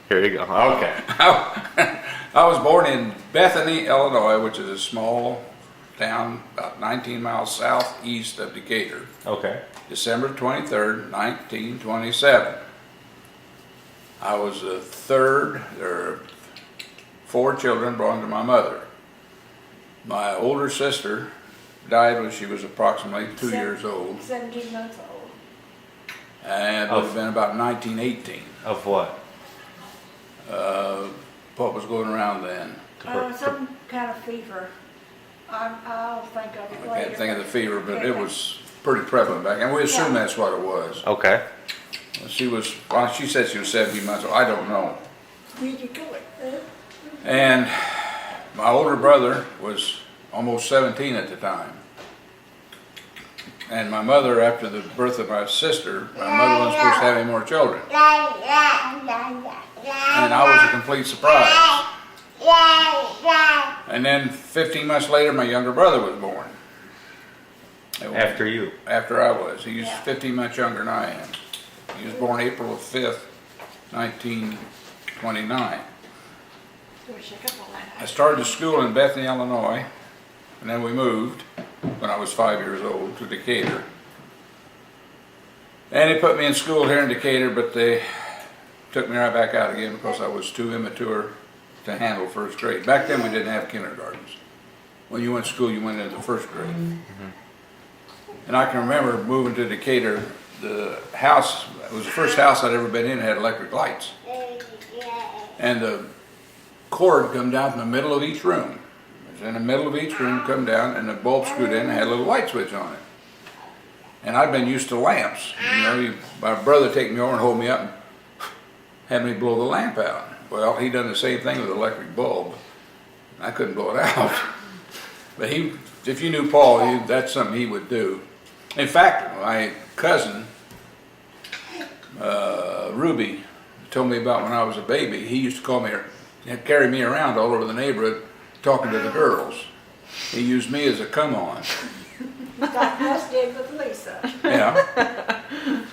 Here you go. Okay. I was born in Bethany, Illinois, which is a small town about 19 miles southeast of Decatur, Okay. December 23rd, 1927. I was the third. There are four children born to my mother. My older sister died when she was approximately 2 years old, 17 months old. and it would have been about 1918. Of what? What was going around then? Some kind of fever. I'll think of it I later. can't think of the fever, but it was pretty prevalent back, and we assume that's what it was. Okay. She said she was 17 months old. I don't know. Did you kill it? And my older brother was almost 17 at the time. And my mother, after the birth of my sister, my mother wasn't supposed to have any more children. And I was a complete surprise. And then 15 months later, my younger brother was born. After you. After I was. He's 15 months younger than I am. He was born April 5th, 1929. I started school in Bethany, Illinois, and then we moved when I was 5 years old to Decatur. And they put me in school here in Decatur, but they took me right back out again because I was too immature to handle first grade. Back then we didn't have kindergartens. When you went to school, you went into first grade. And I can remember moving to Decatur. The house, it was the first house I'd ever been in, had electric lights. And the cord come down from the middle of each room. It was in the middle of each room, come down, and the bulb screwed in and had a little light switch on it. And I'd been used to lamps. My brother take me over and hold me up and had me blow the lamp out. Well, he done the same thing with the electric bulb. I couldn't blow it out. But if you knew Paul, that's something he would do. In fact, my cousin, Ruby, told me about when I was a baby. He used to call me, carry me around all over the neighborhood talking to the girls. He used me as a come-on. Like Russ did with Lisa. Yeah.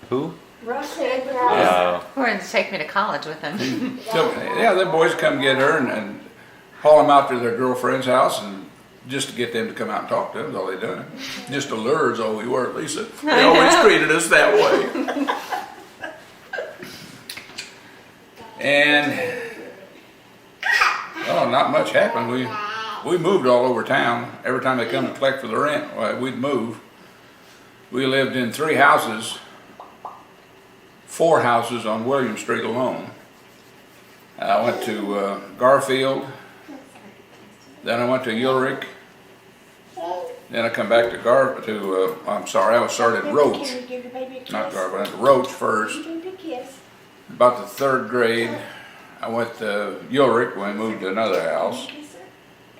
Who? Russ did with Lisa. We're going to take me to college with him. Yeah, the boys come get her and haul them out to their girlfriend's house and just to get them to come out and talk to them, that's all they done. Just to lure is all we were, Lisa. They always treated us that way. And, not much happened. We moved all over town. Every time they come to collect for the rent, we'd move. We lived in four houses on William Street alone. I went to Garfield, then I went to Ulrich, then I come back to I started Roach, not Garfield, I went to Roach first. About the third grade, I went to Ulrich when we moved to another house.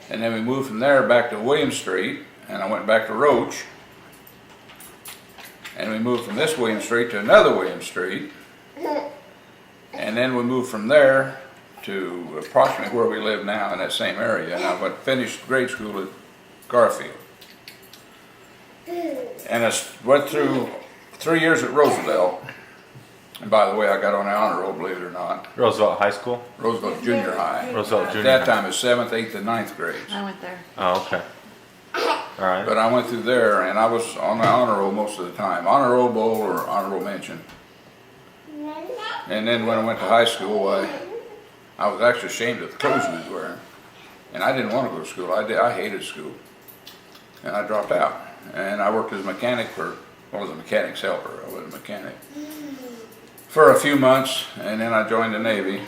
And then we moved from there back to William Street, and I went back to Roach. And we moved from this William Street to another William Street. And then we moved from there to approximately where we live now in that same area. And I finished grade school at Garfield. And I went through 3 years at Roosevelt. And by the way, I got on the honor roll, believe it or not. Roosevelt High School? Roosevelt Junior High. Roosevelt At Junior that High. time, it was 7th, 8th, and 9th grades. I went there. Oh, okay. All right. But I went through there, and I was on the honor roll most of the time. Honor roll bowl or honorable mention. And then when I went to high school, I was actually ashamed of the clothes we was wearing. And I didn't want to go to school. I hated school. And I dropped out. And I worked as a mechanic I was a mechanic's helper. I was a mechanic. For a few months, and then I joined the Navy.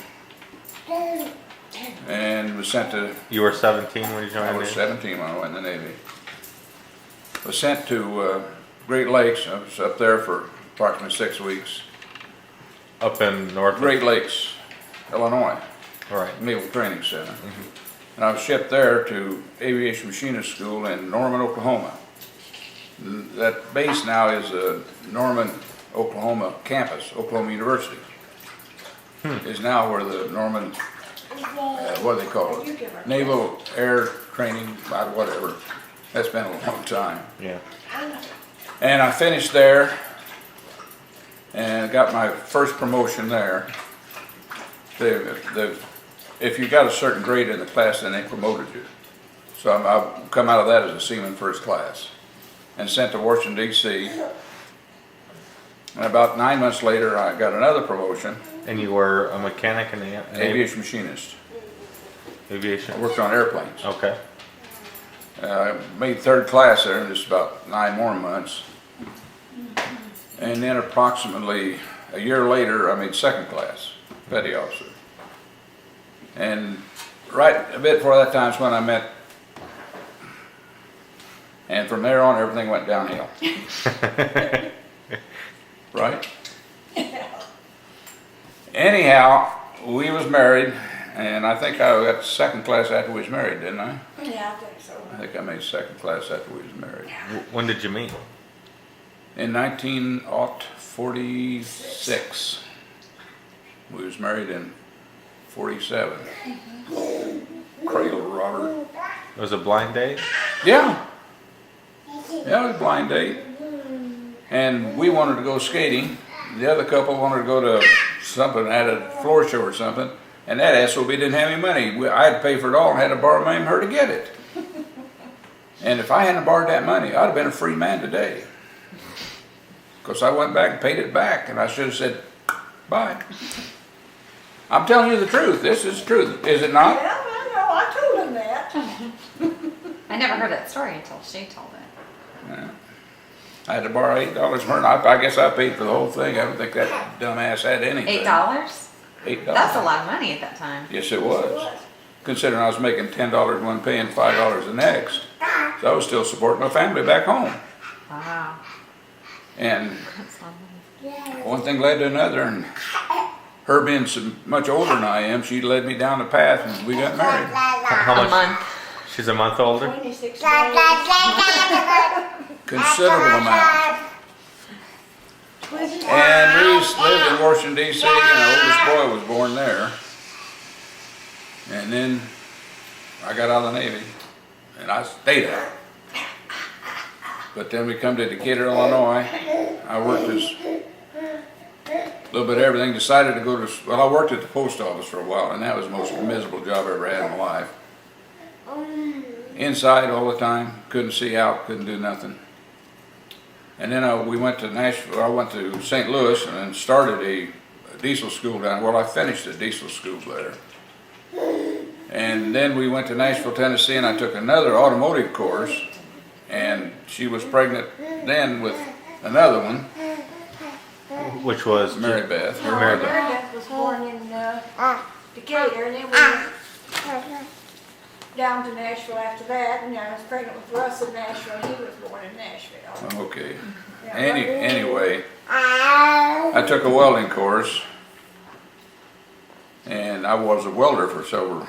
And was sent to... You were 17 when you joined I the was Navy? 17 when I went in the Navy. I was sent to Great Lakes. I was up there for approximately 6 weeks. Up in North? Great Lakes, Illinois. All right. Naval Training Center. And I was shipped there to Aviation Machinist School in Norman, Oklahoma. That base now is a Norman, Oklahoma campus. Oklahoma University is now where the Norman, what do they call it? Naval Air Training, whatever. That's been a long time. Yeah. And I finished there and got my first promotion there. if you got a certain grade in the class, then they promoted you. So I've come out of that as a seaman first class and sent to Washington D.C. And about 9 months later, I got another promotion, And you were a mechanic in the an aviation machinist. I aviation? worked on airplanes. Okay. I made third class there in just about 9 more months. And then approximately a year later, I made second class, petty officer. And right a bit before that time is when I met, and from there on, everything went downhill. Right? Anyhow, we was married, and I think I got second class after we was married, didn't I? Yeah, I think so. I think I made second class after we was married. When did you meet? In 1946. We was married in 47. Cradle robber. It was a blind date? Yeah. Yeah, it was a blind date. And we wanted to go skating. The other couple wanted to go to something, had a floor show or something. And that SOB didn't have any money. I had to pay for it all and had to borrow money from her to get it. And if I hadn't borrowed that money, I'd have been a free man today. Because I went back and paid it back, and I should have said, bye. I'm telling you the truth. This is the truth. Is it not? Yeah, I know, I told him that. I never heard that story until she told it. Yeah. I had to borrow $8 from her, and I guess I paid for the whole thing. I don't think that dumbass had anything. $8? $8. That's a lot of money at that time. Yes, it was. Considering I was making $10 one pay and $5 the next. So I was still supporting my family back home. Wow. And That's a lot of money. one thing led to another, and her being so much older than I am, she led me down the path, and we got married. How A much? month. She's a month older? 26 days. Considerable amount. And we lived in Washington D.C. and our oldest boy was born there. And then I got out of the Navy, and I stayed out. But then we come to Decatur, Illinois. I worked as a little bit of everything. Decided to go to, well, I worked at the post office for a while, and that was the most miserable job I ever had in my life. Inside all the time, couldn't see out, couldn't do nothing. And then we went to Nashville. I went to St. Louis and then started a diesel school down. Well, I finished the diesel school there. And then we went to Nashville, Tennessee, and I took another automotive course. And she was pregnant then with another one, Which was? Mary Beth. Mary Beth. Meredith was born in Decatur, and then we went down to Nashville after that, and I was pregnant with Russ in Nashville, and he was born in Nashville. Okay. Yeah, Anyway, I took a welding course, and I was a welder for several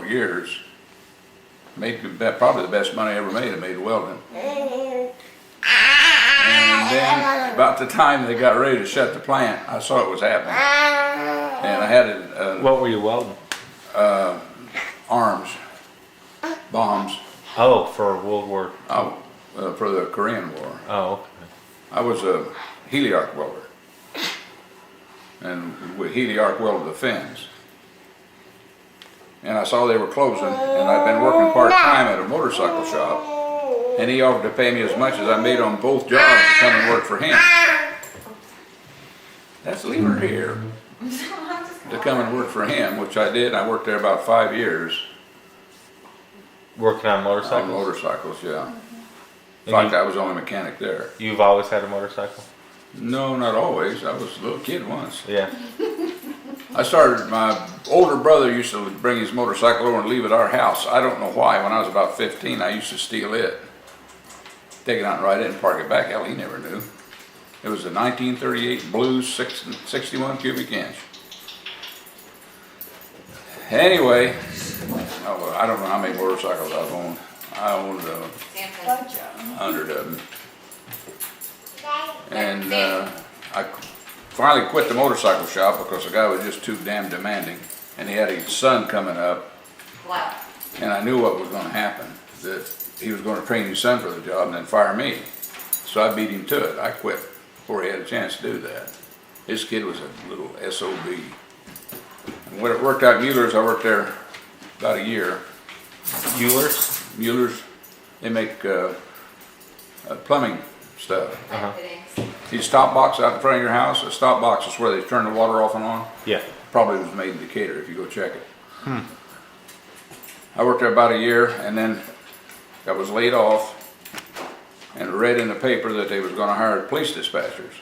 years. Made probably the best money I ever made. I made welding. And then about the time they got ready to shut the plant, I saw it was happening. And I had What were you welding? arms, bombs, Oh, for World War. for the Korean War. Oh, okay. I was a heliarc welder. And we heliarc welded the fins. And I saw they were closing, and I'd been working part-time at a motorcycle shop, and he offered to pay me as much as I made on both jobs to come and work for him. Let's leave her here. To come and work for him, which I did. I worked there about 5 years Working on on motorcycles? motorcycles, yeah. In And fact, I was the only mechanic there. You've always had a motorcycle? No, not always. I was a little kid once. Yeah. My older brother used to bring his motorcycle over and leave it at our house. I don't know why. When I was about 15, I used to steal it. Take it out and ride it and park it back. Hell, he never knew. It was a 1938 blue 61 cubic inch. Anyway, I don't know how many motorcycles I've owned. I owned Bunch of them. 100 of them. And I finally quit the motorcycle shop because the guy was just too damn demanding. And he had his son coming up. Wow. And I knew what was going to happen, that he was going to train his son for the job and then fire me. So I beat him to it. I quit before he had a chance to do that. This kid was a little SOB. when it worked out at Mueller's, I worked there about a year. Euler's? Mueller's, they make plumbing stuff. Uh-huh. See stop box out in front of your house? A stop box is where they turn the water off and on. Yeah. Probably was made in Decatur if you go check it. I worked there about a year and then I was laid off and read in the paper that they was gonna hire police dispatchers.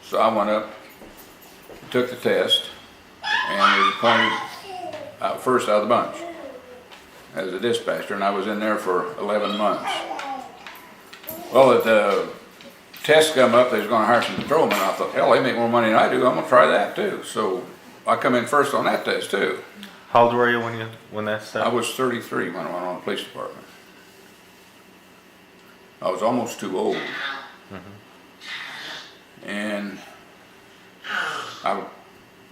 So I went up, took the test, and was appointed first out of the bunch as a dispatcher, and I was in there for 11 months. Well, at the test come up, they was gonna hire some patrolmen. I thought, hell, they make more money than I do, I'm gonna try that too. So I come in first on that test too. How old were you when that I started? was 33 when I went on the police department. I was almost too old. And I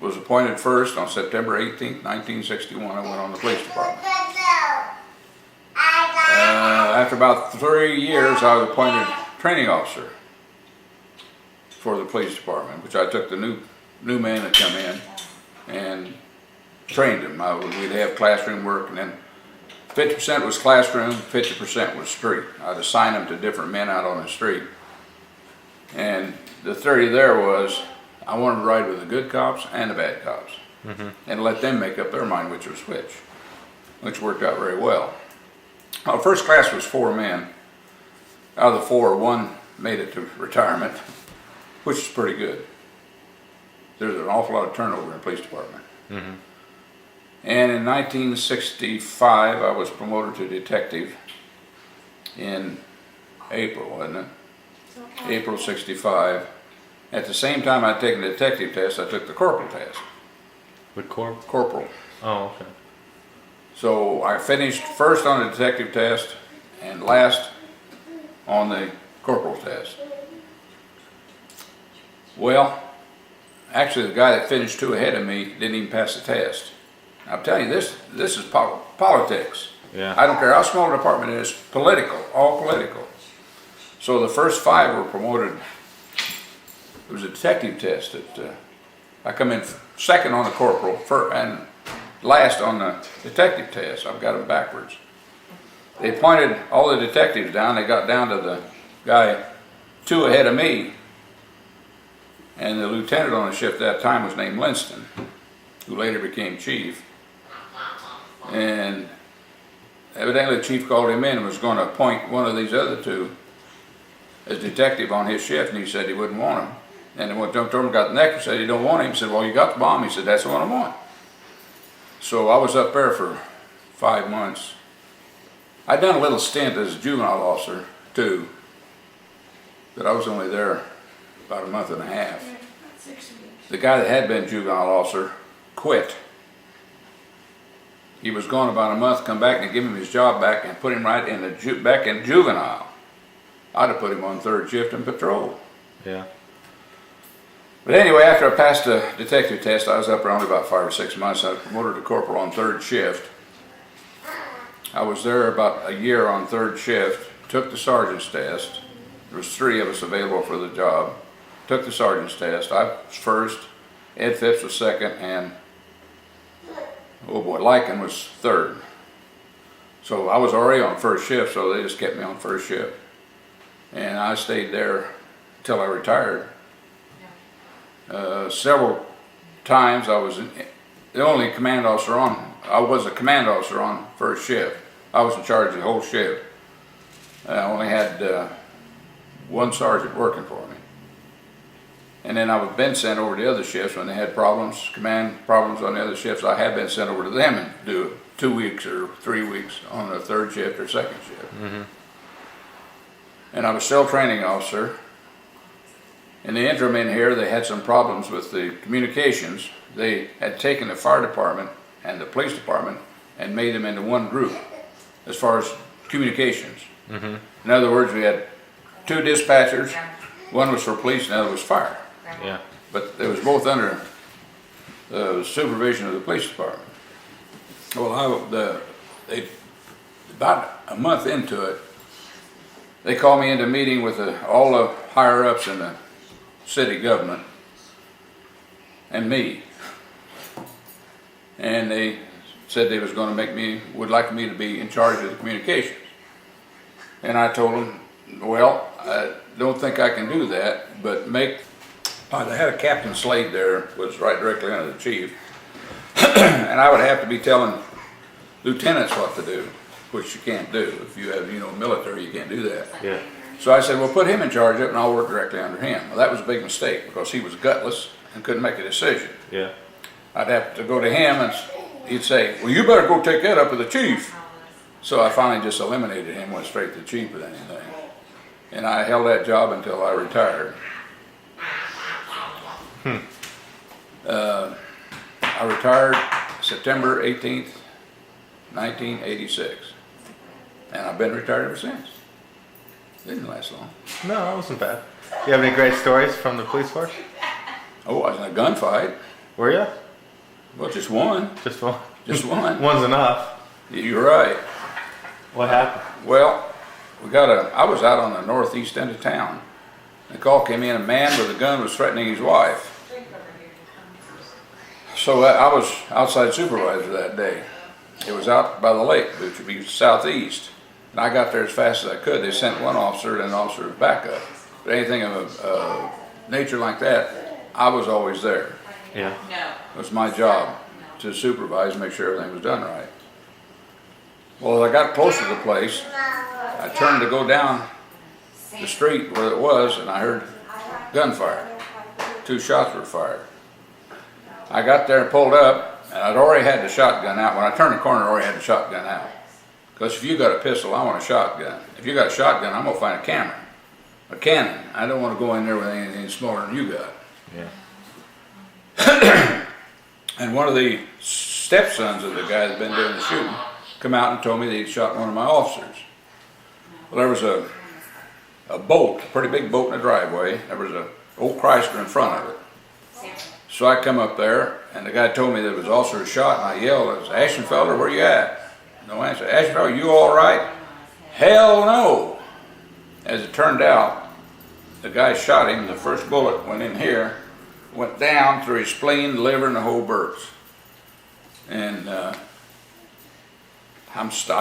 was appointed first on September 18th, 1961. I went on the police department. After about 3 years, I was appointed training officer for the police department, which I took the new man that come in and trained him. We'd have classroom work, and then 50% was classroom, 50% was street. I'd assign them to different men out on the street. And the theory there was, I wanted to ride with the good cops and the bad cops, and let them make up their mind which was which worked out very well. Well, first class was 4 men. Out of the 4, 1 made it to retirement, which is pretty good. There's an awful lot of turnover in the police department. And in 1965, I was promoted to detective in April, wasn't it? April '65. At the same time I'd taken the detective test, I took the corporal test. With Corp? Corporal. Oh, okay. So I finished first on the detective test and last on the corporal test. Well, actually the guy that finished 2 ahead of me didn't even pass the test. I'm telling you, this is politics. Yeah. I don't care how small the department is, political, all political. So the first 5 were promoted. It was a detective test that I come in second on the corporal and last on the detective test. I've got them backwards. They appointed all the detectives down. They got down to the guy 2 ahead of me. And the lieutenant on the shift at that time was named Linston, who later became chief. And evidently the chief called him in and was going to appoint one of these other 2 as detective on his shift, and he said he wouldn't want him. And then when Tom Thurman got the neck and said he don't want him, he said, well, you got the Baum. He said, that's the one I want. So I was up there for 5 months. I'd done a little stint as a juvenile officer too, but I was only there about a month and a half. About 6 weeks. The guy that had been juvenile officer quit. He was gone about a month, come back and give him his job back and put him right in the back in juvenile. I'd have put him on 3rd shift in patrol. Yeah. But anyway, after I passed the detective test, I was up there only about 5 or 6 months. I was promoted to corporal on 3rd shift. I was there about a year on 3rd shift, took the sergeant's test. There was 3 of us available for the job. Took the sergeant's test. I was first, Ed Phipps was second, and oh boy, Lycan was 3rd. So I was already on 1st shift, so they just kept me on 1st shift. And I stayed there until I retired. Several times I was the only command officer on. I was a command officer on 1st shift. I was in charge of the whole shift. I only had 1 sergeant working for me. And then I was been sent over to the other shifts when they had problems, command problems on the other shifts. I had been sent over to them and do 2 weeks or 3 weeks on the 3rd shift or 2nd shift. And I was still training officer. In the interim in here, they had some problems with the communications. They had taken the fire department and the police department and made them into one group as far as communications. In other words, we had 2 dispatchers. One was for police and the other was fire. Yeah. But they was both under the supervision of the police department. Well, about a month into it, they called me into a meeting with all the higher ups in the city government and me. and they said they was gonna would like me to be in charge of the communications. And I told them, well, I don't think I can do that, but they had a Captain Slade there, was right directly under the chief. And I would have to be telling lieutenants what to do, which you can't do. If you have, military, you can't do that. Yeah. So I said, well, put him in charge of it and I'll work directly under him. Well, that was a big mistake because he was gutless and couldn't make a decision. Yeah. I'd have to go to him and he'd say, well, you better go take that up with the chief. So I finally just eliminated him, went straight to the chief with anything. And I held that job until I retired. I retired September 18th, 1986. And I've been retired ever since. Didn't last long. No, that wasn't bad. You have any great stories from the police force? Oh, I was in a gunfight. Were you? Well, just one. Just one? Just one. One's enough. You're right. What happened? Well, I was out on the northeast end of town. The call came in, a man with a gun was threatening his wife. So I was outside supervisor that day. It was out by the lake, which would be southeast. And I got there as fast as I could. They sent one officer and an officer back up. But anything of nature like that, I was always there. Yeah. It was my job to supervise and make sure everything was done right. Well, as I got closer to the place, I turned to go down the street where it was, and I heard gunfire. 2 shots were fired. I got there and pulled up, and I'd already had the shotgun out. When I turned the corner, I already had the shotgun out. Because if you got a pistol, I want a shotgun. If you got a shotgun, I'm going to find a cannon. I don't want to go in there with anything smaller than you got. Yeah. And one of the stepsons of the guy that's been doing the shooting come out and told me that he'd shot one of my officers. Well, there was a boat, a pretty big boat in the driveway. There was an old Chrysler in front of it. So I come up there, and the guy told me that it was officer shot, and I yelled, "It was Ashenfelder, where you at?" No answer. "Ashenfelder, you all right?" "Hell no." As it turned out, the guy shot him. The first bullet went in here, went down through his spleen, liver, and the whole birds. And I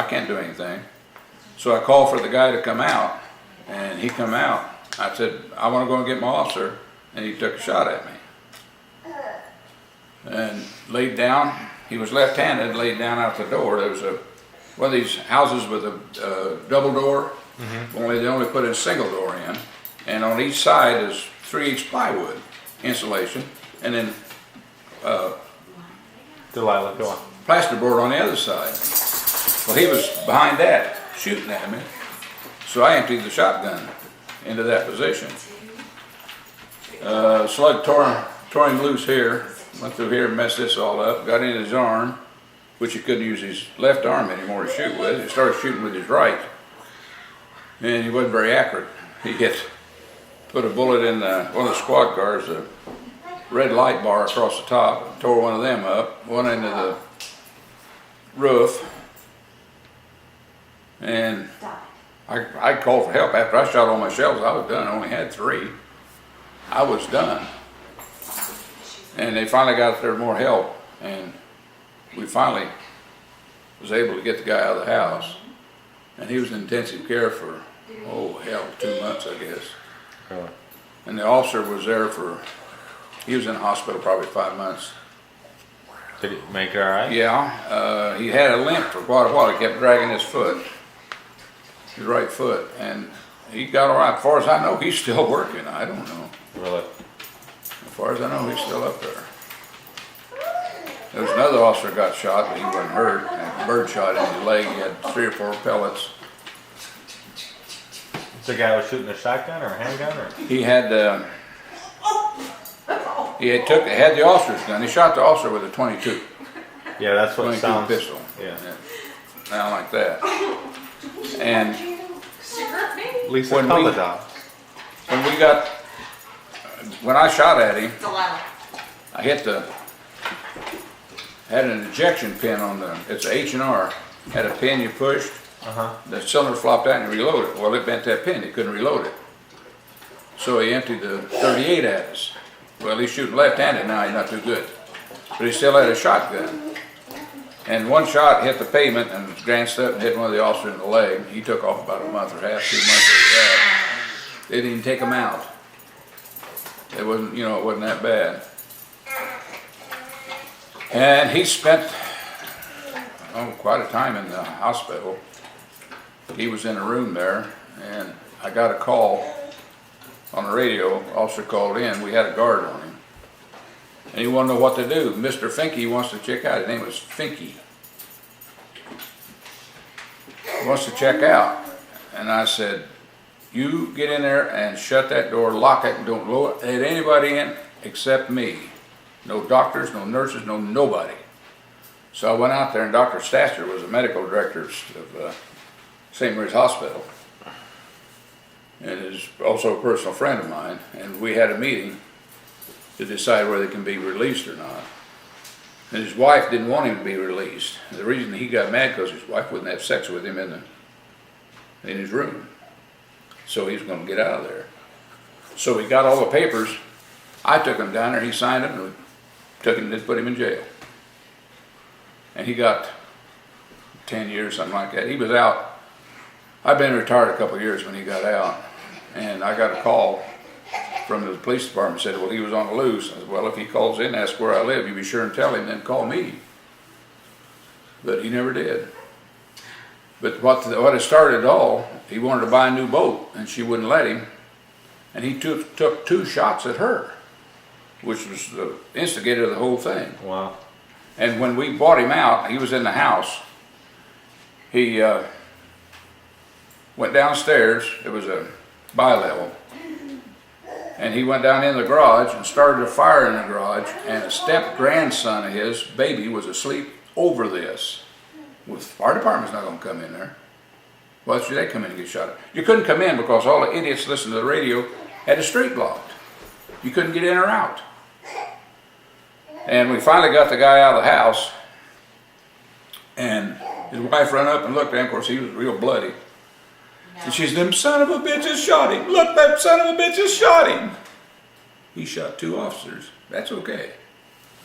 can't do anything. So I called for the guy to come out, and he come out. I said, "I want to go and get my officer," and he took a shot at me. And laid down. He was left-handed, laid down out the door. There was one of these houses with a double door. They only put a single door in, and on each side is 3/8 plywood insulation, and then Delilah, go on. plasterboard on the other side. Well, he was behind that, shooting at me. So I emptied the shotgun into that position. Slug tore him loose here, went through here and messed this all up, got in his arm, which he couldn't use his left arm anymore to shoot with. He started shooting with his right, and he wasn't very accurate. He put a bullet in one of the squad cars, the red light bar across the top, tore one of them up, one into the roof, and I called for help. After I shot all my shells, I was done. I only had 3. I was done. And they finally got there more help, and we finally was able to get the guy out of the house. And he was in intensive care for, 2 months, I guess. Really? And the officer was there he was in the hospital probably 5 months. Did he make it all right? Yeah, he had a limp for quite a while. He kept dragging his foot, his right foot, and he got all right. As far as I know, he's still working. I don't know. Really? As far as I know, he's still up there. There was another officer got shot, but he wasn't hurt. A bird shot in his leg. He had 3 or 4 pellets. The guy was shooting a shotgun or a handgun, or? He had the officer's gun. He shot the officer with a 22. Yeah, that's what it 22 sounds. pistol. Yeah. Now like that. And Lisa, When call we- the dog. when I shot at him, I had an ejection pin on it's a H&R. Had a pin you pushed, the cylinder flopped out and you reload it. Well, it bent that pin, he couldn't reload it. So he emptied the 38 at us. Well, he's shooting left-handed now, he's not too good. But he still had a shotgun. And one shot hit the pavement and glanced up and hit one of the officers in the leg. He took off about a month or half, 2 months after that. They didn't even take him out. It wasn't, you know, it wasn't that bad. And he spent, quite a time in the hospital. He was in a room there, and I got a call on the radio. Officer called in. We had a guard on him. And he wanted to know what to do. Mr. Finke wants to check out. His name was Finke. He wants to check out. And I said, you get in there and shut that door, lock it, and don't let anybody in except me. No doctors, no nurses, no nobody. So I went out there, and Dr. Stasser was the medical director of St. Mary's Hospital. And is also a personal friend of mine. And we had a meeting to decide whether he can be released or not. And his wife didn't want him to be released. The reason he got mad because his wife wouldn't have sex with him in his room. So he was going to get out of there. So we got all the papers. I took him down there, he signed them, and we took him and put him in jail. And he got 10 years, something like that. He was out. I'd been retired a couple of years when he got out. And I got a call from the police department, said, well, he was on the loose. I said, well, if he calls in, ask where I live, you be sure and tell him, then call me. But he never did. But what had started it all, he wanted to buy a new boat, and she wouldn't let him. And he took 2 shots at her, which was the instigator of the whole thing. Wow. And when we bought him out, he was in the house. He went downstairs. It was a bi-level. And he went down in the garage and started a fire in the garage, and a step-grandson of his, baby, was asleep over this. Well, the fire department's not going to come in there. Why should they come in and get shot at? You couldn't come in because all the idiots listening to the radio had the street blocked. You couldn't get in or out. And we finally got the guy out of the house, and his wife ran up and looked at him. Of course, he was real bloody. And she said, them son of a bitches shot him. Look, that son of a bitches shot him. He shot 2 officers. That's okay.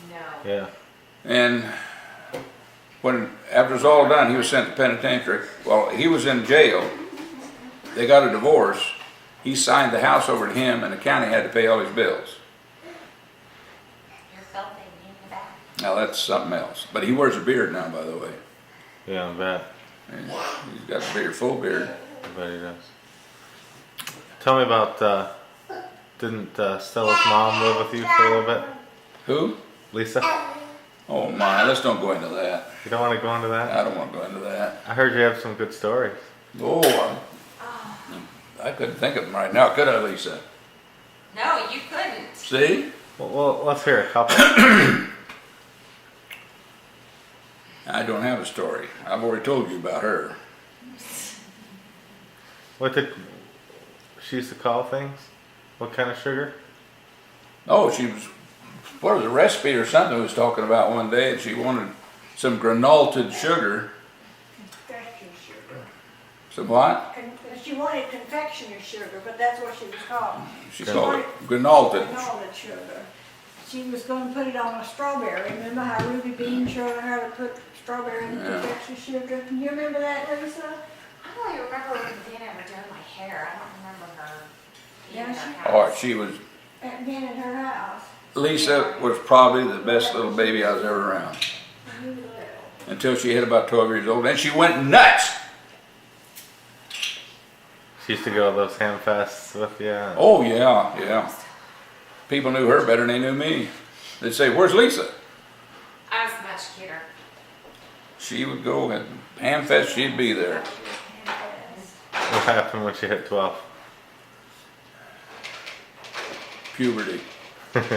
No. Yeah. And after it was all done, he was sent to penitentiary. Well, he was in jail. They got a divorce. He signed the house over to him, and the county had to pay all his bills. You're filthy in the back. Now that's something else. But he wears a beard now, by the way. Yeah, I bet. And he's got a beard, full beard. I bet he does. Tell me about, didn't Stella's mom live with you for a little bit? Who? Lisa? Oh my, let's don't go into that. You don't want to go into that? I don't want to go into that. I heard you have some good stories. Oh, I couldn't think of them right now, could I, Lisa? No, you couldn't. See? Well, let's hear a couple. I don't have a story. I've already told you about her. What did she used to call things? What kind of sugar? Oh, she was, what was it, recipe or something we was talking about one day, and she wanted some granulated sugar. Confectioner sugar. Some what? She wanted confectioner sugar, but that's what she was called. She called it granulated. Granulated sugar. She was going to put it on a strawberry. Remember how Ruby Bean showed her to put strawberry in Yeah. confectioner sugar? Can you remember that, Lisa? I only remember when Dana ever doing my hair. I don't remember her. Yeah, in she- her house. Oh, she was, And then in her house. Lisa was probably the best little baby I was ever around. When you were little. Until she hit about 12 years old, and she went nuts. She used to go to those ham fests with you. Oh yeah, yeah. People knew her better than they knew me. They'd say, where's Lisa? I was much cuter. She would go at Ham Fest, she'd be there. What happened when she hit 12? Puberty. No, she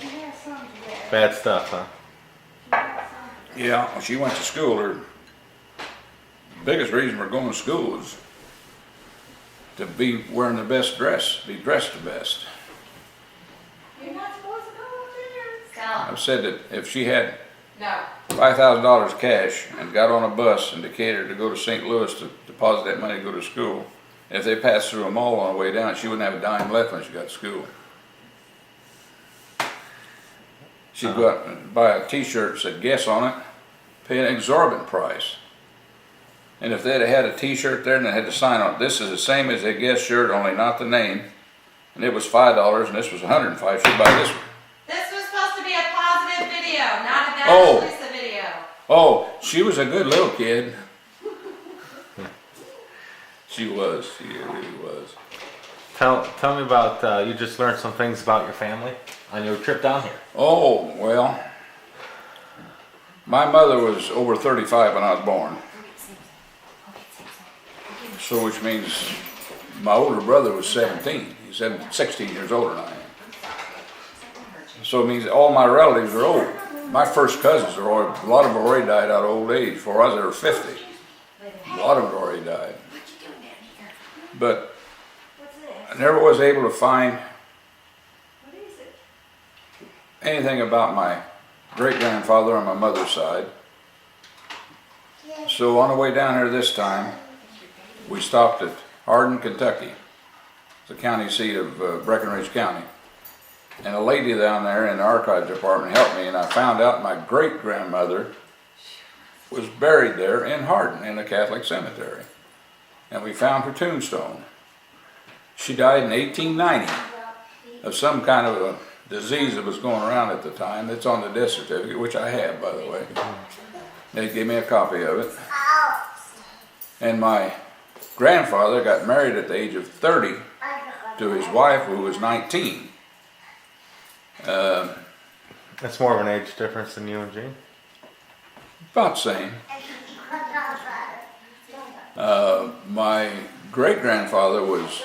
had some to that. Bad stuff, huh? She had some. Yeah, when she went to school, her biggest reason for going to school was to be wearing the best dress, be dressed the best. You're not supposed to go up there. Stella. I've said that if she had No. $5,000 cash and got on a bus in Decatur to go to St. Louis to deposit that money to go to school, if they passed through a mall on the way down, she wouldn't have a dime left when she got to school. She'd go out and buy a t-shirt that said Guess on it, pay an exorbitant price. And if they'd have had a t-shirt there and they had to sign on it, this is the same as a Guess shirt, only not the name, and it was $5 and this was $105, she'd buy this one. This was supposed to be a positive video, not a bad Oh. Lisa video. Oh, she was a good little kid. She was, she really was. Tell me about, you just learned some things about your family on your trip down here. Oh, well, my mother was over 35 when I was born. So which means my older brother was 17. He's 16 years older than I am. So it means all my relatives are old. My first cousins are old. A lot of them already died out of old age. Before I was over 50. A lot of them already died. But I never was able to find anything about my great-grandfather on my mother's side. So on the way down here this time, we stopped at Hardin, Kentucky, the county seat of Breckinridge County. And a lady down there in the archives department helped me, and I found out my great-grandmother was buried there in Hardin in a Catholic cemetery. And we found her tombstone. She died in 1890 of some kind of a disease that was going around at the time. It's on the death certificate, which I have, by the way. They gave me a copy of it. And my grandfather got married at the age of 30 to his wife, who was 19. That's more of an age difference than you and Gene. About the same. My great-grandfather was,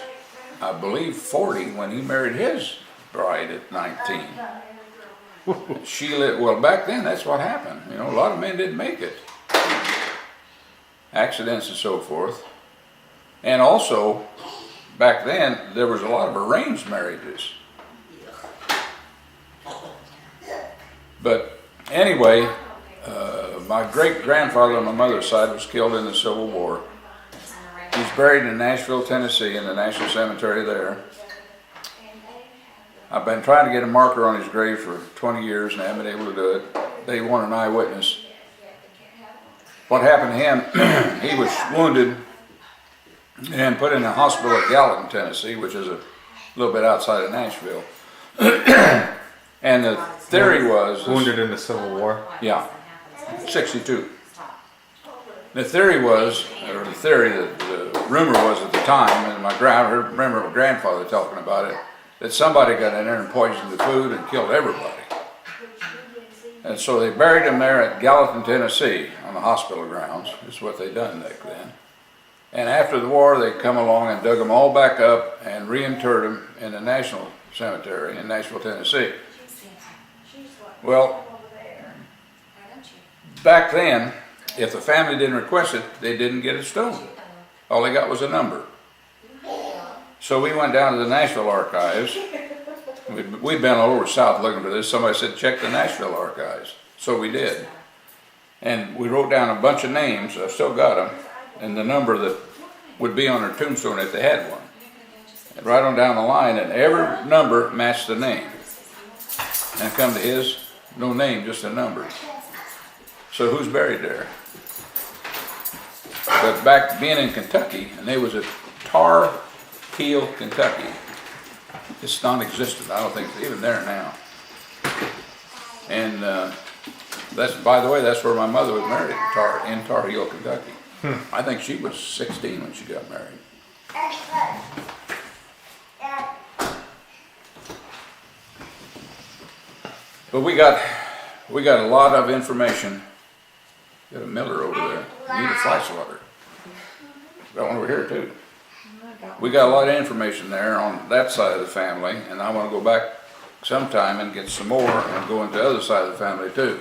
I believe, 40 when he married his bride at 19. She lived, well, back then that's what happened. You know, a lot of men didn't make it. Accidents and so forth. And also, back then, there was a lot of arranged marriages. But anyway, my great-grandfather on my mother's side was killed in the Civil War. He's buried in Nashville, Tennessee, in the National Cemetery there. I've been trying to get a marker on his grave for 20 years and I haven't been able to do it. They want an eyewitness. What happened to him, he was wounded and put in a hospital at Gallatin, Tennessee, which is a little bit outside of Nashville. And the theory was... Wounded in the Civil War? Yeah, 62. The theory was, or the rumor was at the time, and I remember my grandfather talking about it, that somebody got in there and poisoned the food and killed everybody. And so they buried him there at Gallatin, Tennessee, on the hospital grounds. That's what they done back then. And after the war, they come along and dug them all back up and reinterred them in the National Cemetery in Nashville, Tennessee. Well, back then, if the family didn't request it, they didn't get a stone. All they got was a number. So we went down to the Nashville archives. We'd been all over South looking for this. Somebody said, check the Nashville archives. So we did. And we wrote down a bunch of names, I still got them, and the number that would be on their tombstone if they had one. And right on down the line, and every number matched the name. And come to his, no name, just a number. So who's buried there? But back being in Kentucky, and they was at Tar Heel, Kentucky. It's non-existent. I don't think it's even there now. And that's, by the way, that's where my mother was married, in Tar Heel, Kentucky. I think she was 16 when she got married. But we got a lot of information. Got a Miller over there. You need a fly swatter. Got one over here too. We got a lot of information there on that side of the family, and I want to go back sometime and get some more and go into the other side of the family too.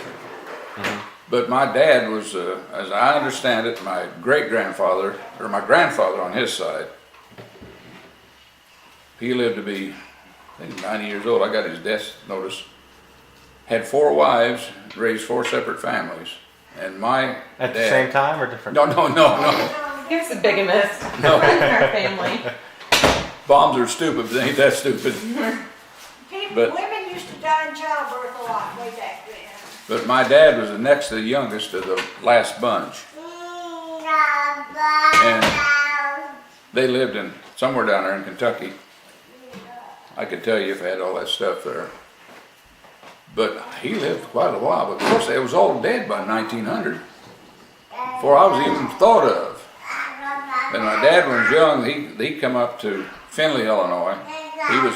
But my dad was, as I understand it, my great-grandfather, or my grandfather on his side, he lived to be, I think, 90 years old. I got his death notice. Had 4 wives, raised 4 separate families. And my At dad... the same time or different? No. Here's a bigamist No. in our family. Bombs are stupid, but they ain't that stupid. People, But- women used to die in childbirth a lot way back. But my dad was the next to the youngest of the last bunch. And they lived in somewhere down there in Kentucky. I could tell you if I had all that stuff there. But he lived quite a while. But of course, they was all dead by 1900, before I was even thought of. And my dad, when he was young, he come up to Findlay, Illinois. He was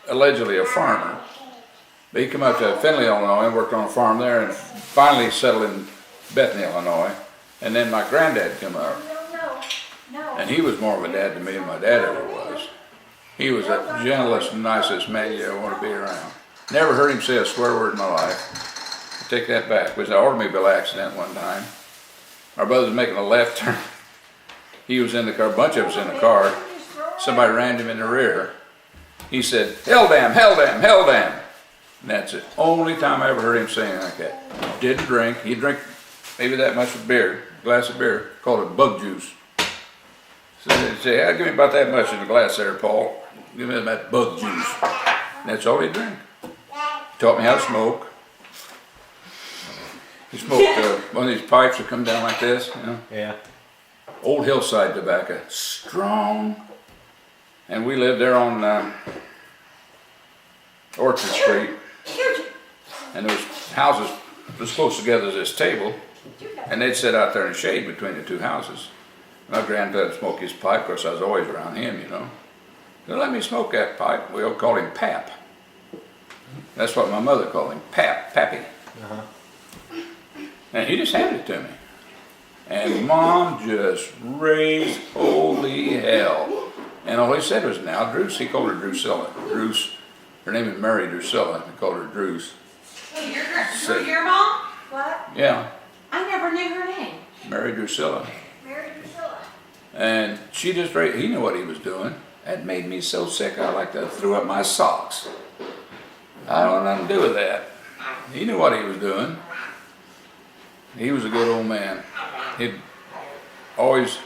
allegedly a farmer. But he come up to Findlay, Illinois, and worked on a farm there, and finally settled in Bethany, Illinois. And then my granddad come up. And he was more of a dad to me than my dad ever was. He was the gentlest and nicest man you ever want to be around. Never heard him say a swear word in my life. I take that back. It was an automobile accident one time. Our brother was making a left turn. He was in the car, a bunch of us in the car. Somebody rammed him in the rear. He said, "Hell damn, hell damn, hell damn." And that's it. Only time I ever heard him saying like that. Didn't drink. He'd drink maybe that much of beer, a glass of beer, called it bug juice. So they'd say, "Yeah, give me about that much in the glass there, Paul. Give me that bug juice." And that's all he'd drink. Taught me how to smoke. He smoked one of these pipes that come down like this, you know. Yeah. Old hillside tobacco, strong. And we lived there on Orchard Street. And there was houses as close together as this table. And they'd sit out there in the shade between the two houses. My granddad would smoke his pipe, of course I was always around him, you know. He'd let me smoke that pipe. We all called him Pap. That's what my mother called him, Pap, Pappy. And he just handed it to me. And Mom just raised holy hell. And all he said was, "Now, Druce," he called her Drusilla. Druce, her name is Mary Drusilla, he called her Druce. You're your mom? What? Yeah, I never knew her name. Mary Drusilla. Mary Drusilla. And she just raised, he knew what he was doing. That made me so sick I like to threw up my socks. I don't want nothing to do with that. He knew what he was doing. He was a good old man. He'd always,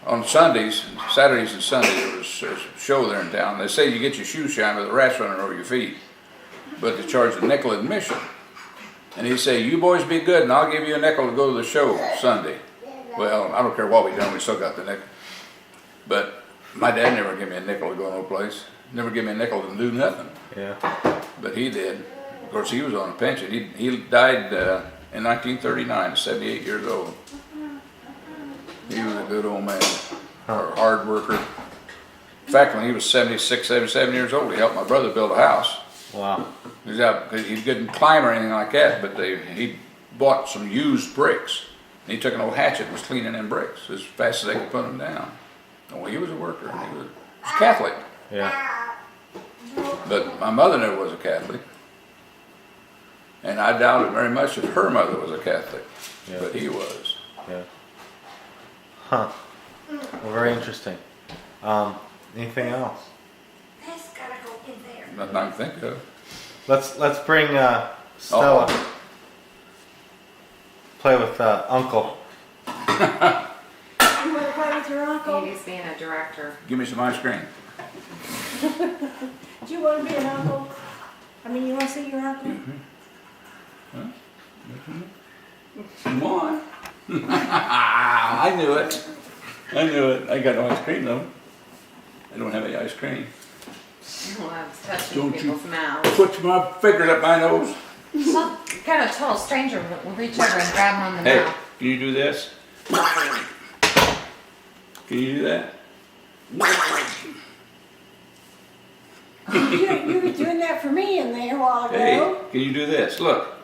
on Sundays, Saturdays and Sundays, there was a show there in town. They say you get your shoes shined with a rats running over your feet, but they charge a nickel admission. And he'd say, "You boys be good and I'll give you a nickel to go to the show Sunday." Well, I don't care what we done, we still got the nickel. But my dad never gave me a nickel to go no place. Never gave me a nickel to do nothing. Yeah. But he did. Of course, he was on a pension. He died in 1939, 78 years old. He was a good old man, a hard worker. In fact, when he was 76, 77 years old, he helped my brother build a house. Wow. He couldn't climb or anything like that, but he bought some used bricks. And he took an old hatchet and was cleaning them bricks as fast as they could put them down. Oh, he was a worker. He was Catholic. Yeah. But my mother never was a Catholic. And I doubted very much if her mother was a Catholic. Yeah. But he was. Yeah. Huh. Well, very interesting. Anything else? That's gotta go in there. Nothing I can think of. Let's bring Stella. Play with Uncle. You wanna play with your uncle? He's being a director. Give me some ice cream. Do you wanna be an uncle? I mean, you wanna see your uncle? Come on. I knew it. I knew it. I got no ice cream though. I don't have any ice cream. Well, I was touching Don't people's you mouths. put my fingers up my nose. Well, kind of tell a stranger will reach over and grab him on the Hey, mouth. can you do this? Can you do that? You were doing that for me in there a while Hey, ago. can you do this? Look.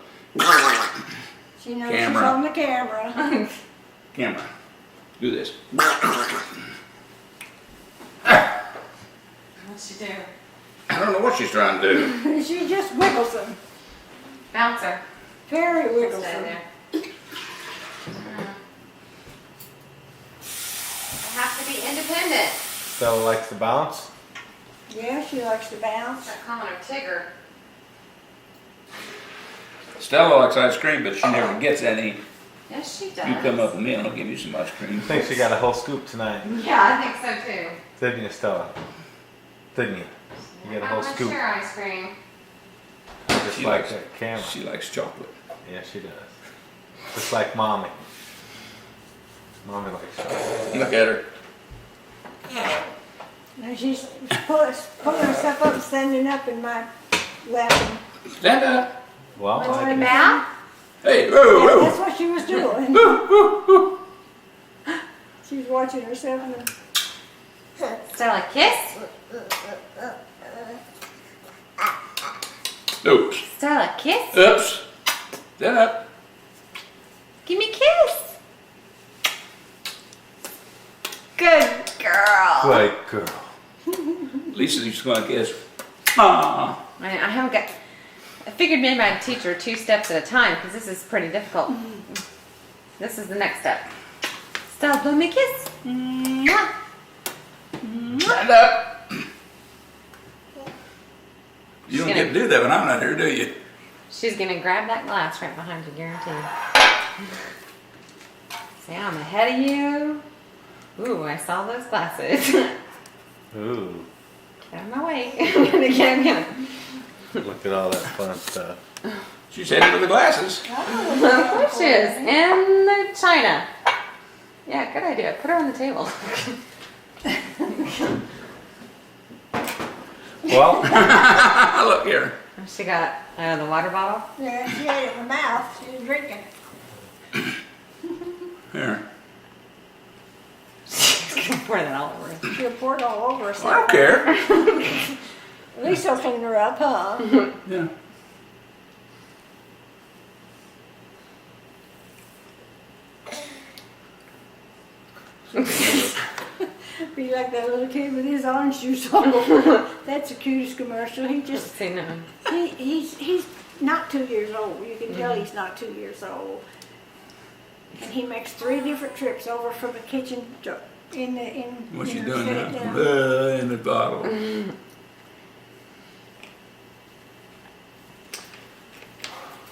She knows Camera. she's on the camera. Camera. Do this. What's she do? I don't know what she's trying to do. She just wiggles them. Bouncer. Very Stay wiggles them. there. I have to be independent. Stella likes to bounce. Yeah, she likes to bounce. Start calling her Tigger. Stella likes ice cream, but she never gets any. Yes, she does. You come up with me and I'll give you some ice cream. I think she got a whole scoop tonight. Yeah, I think so too. Didn't you, Stella? Didn't you? You got a whole How much scoop. your ice cream? Just just She like likes- that camera. She likes chocolate. Yeah, she does. Just like mommy. Mommy likes chocolate. Look at her. And she's pulling herself up, standing up in my lap. And Stand up. Well, What's I the can- Matt? Hey, whoa, yeah, whoa. that's what she was doing. She was watching herself. And Stella, kiss? Oops. Stella, kiss? Oops. Stand up. Give me a kiss. Good girl. Good girl. Lisa's just gonna kiss. Ah. I haven't got. I figured maybe I'd teach her 2 steps at a time because this is pretty difficult. This is the next step. Stella, blow me a kiss. Mwah. Stand up. You don't She's get to do that when I'm not here, do you? She's gonna grab that glass right behind you, guaranteed. Say, I'm ahead of you. Ooh, I saw those glasses. Ooh, Get out of my way. I'm gonna get him. look at all that fun stuff. She's headed for the glasses. Of course she is. And the china. Yeah, good idea. Put her on the table. Well, Look here. She got the water bottle. yeah, she had it in her mouth. She was drinking. Here. She's gonna pour that all over her. She poured all over herself. I don't care. At least I'll clean her up, huh? Yeah. Be like that little kid with his orange juice all. That's the cutest commercial. He just Say no. he's not 2 years old. You can tell he's not 2 years old. And he makes 3 different trips over from the kitchen to What's she you know, doing set now? it down. In the bottle.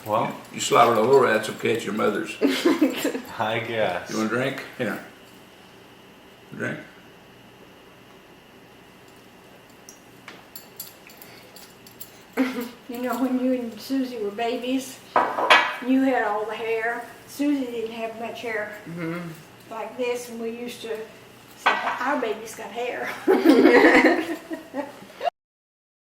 well, You slobbered all over. That's okay. It's your mother's. I guess. You want a drink? Here. Drink. You know, when you and Susie were babies, you had all the hair. Susie didn't have much hair like this, and we used to say, our baby's got hair.